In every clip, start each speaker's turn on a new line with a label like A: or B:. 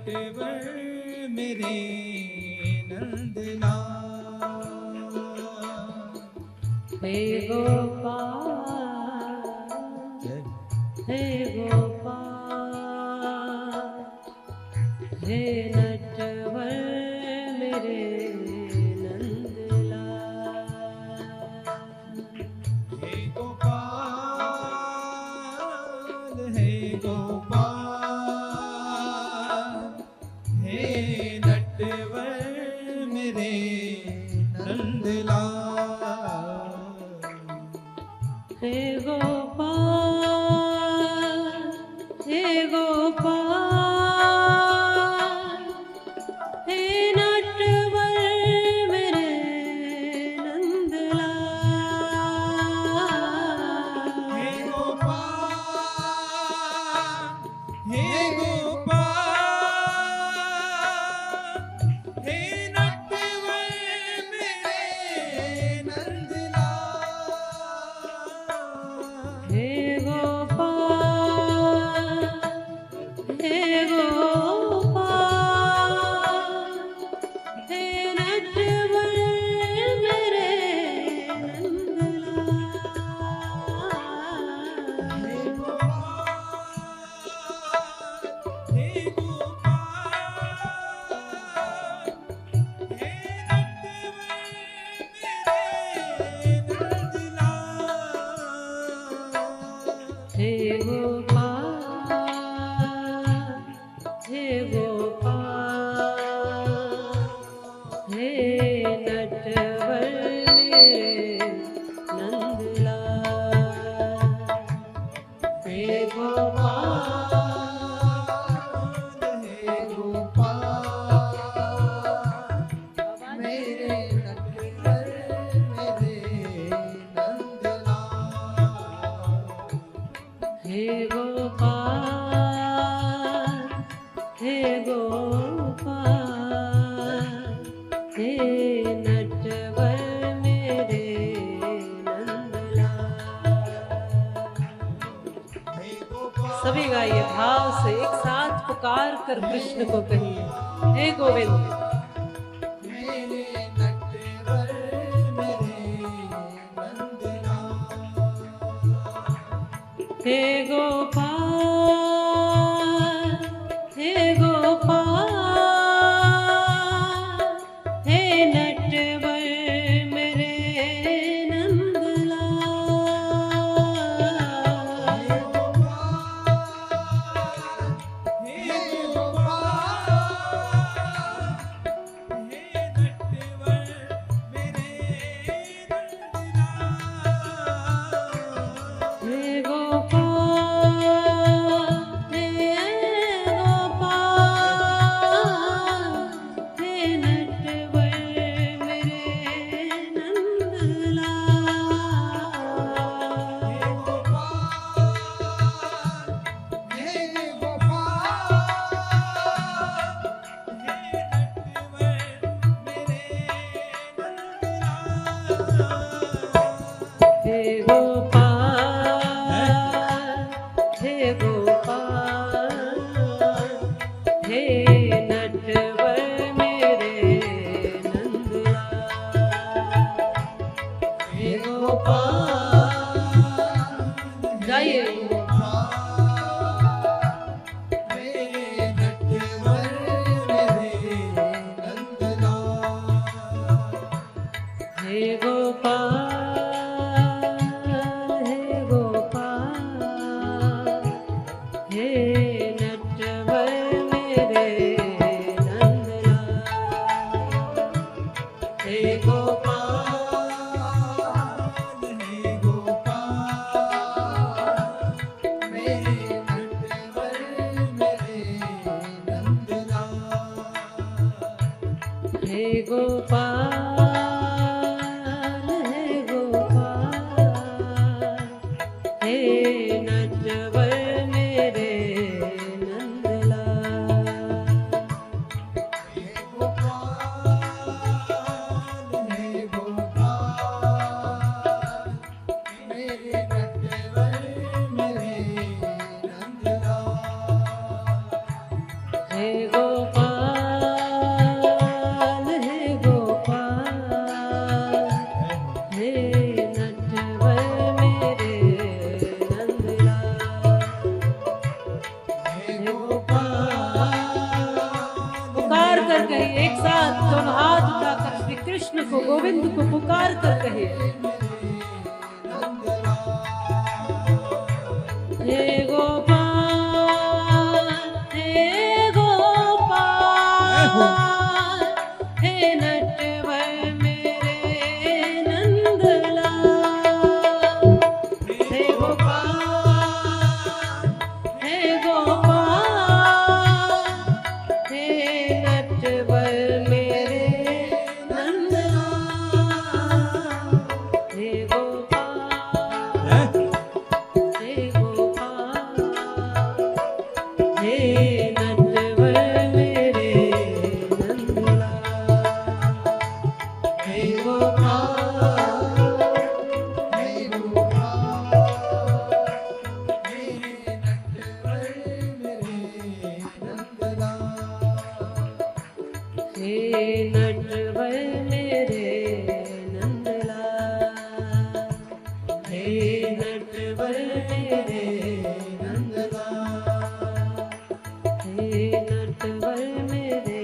A: नटवर मेरे नंदलाल।
B: हे गोपाल हे गोपाल हे नटवर मेरे नंदलाल।
A: हे गोपाल हे गोपाल हे नटवर मेरे नंदलाल।
B: हे गोपाल हे गोपाल हे नटवर मेरे नंदलाल।
A: हे गोपाल हे गोपाल हे नटवर मेरे नंदलाल।
B: हे गोपाल हे गोपाल हे नटवर मेरे नंदलाल।
A: हे गोपाल हे गोपाल हे नटवर मेरे नंदलाल।
B: हे गोपाल हे गोपाल
A: मेरे नटवर मेरे नंदलाल।
B: हे गोपाल हे गोपाल हे नटवर मेरे नंदलाल।
A: हे गोपाल
B: सभी गाइए भाव से एक साथ पुकार कर कृष्ण को कहिए, हे गोविंद।
A: मेरे नटवर मेरे नंदलाल।
B: हे गोपाल हे गोपाल हे नटवर मेरे नंदलाल।
A: हे गोपाल हे गोपाल हे नटवर मेरे नंदलाल।
B: हे गोपाल हे गोपाल हे नटवर मेरे नंदलाल।
A: हे गोपाल हे गोपाल हे नटवर मेरे नंदलाल।
B: हे गोपाल हे गोपाल हे नटवर मेरे नंदलाल। हे गोपाल गाइए।
A: मेरे नटवर मेरे नंदलाल।
B: हे गोपाल हे गोपाल हे नटवर मेरे नंदलाल। हे
A: गोपाल हे गोपाल मेरे नटवर मेरे नंदलाल।
B: हे गोपाल हे गोपाल हे नटवर मेरे नंदलाल।
A: हे गोपाल हे गोपाल मेरे नटवर मेरे नंदलाल।
B: हे गोपाल हे गोपाल हे नटवर मेरे नंदलाल
A: हे गोपाल
B: पुकार कर कहिए एक साथ दोनों हाथ उठाकर श्री कृष्ण को गोविंद को पुकार कर कहिए हे गोपाल हे नटवर मेरे नंदलाल हे गोपाल हे नटवर मेरे नंदलाल हे गोपाल हे नटवर मेरे नंदलाल हे गोपाल
A: हे गोपाल मेरे नटवर मेरे नंदलाल
B: हे नटवर मेरे नंदलाल हे नटवर मेरे नंदलाल हे नटवर मेरे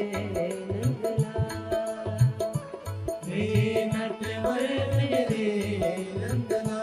B: नंदलाल
A: हे नटवर मेरे नंदलाल